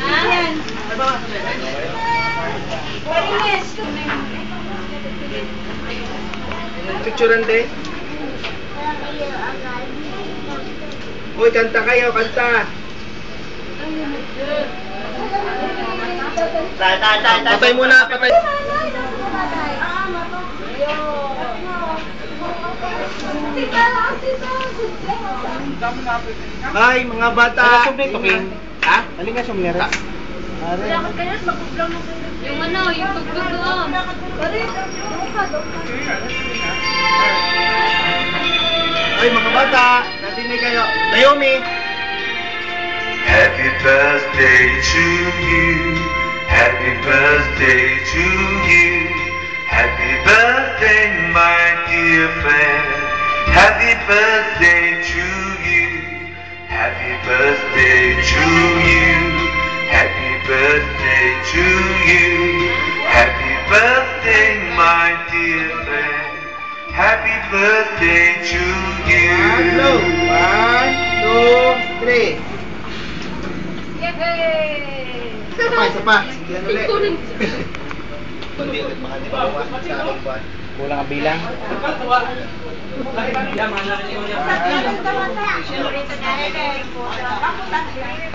Ayan. Picturean din. Uy, kanta kayo, kanta. Patay muna, patay. Hi, mga bata. Ha? Halika nga sumlere. Yung ano, yung pagdudoon. Ay, mga bata, natinig kayo. Naomi! Happy birthday to you. Happy birthday to you. Happy birthday, my dear friend. Happy birthday to you. Happy birthday to you. Happy birthday to you. Happy birthday, my dear friend. Happy birthday to you. Hello. 1, 2, 3. Yay! Isa pa. Sige na ulit. Kunin. Kundi ulit makalimutan sa aking buwan. Kulang ang bilang. Sa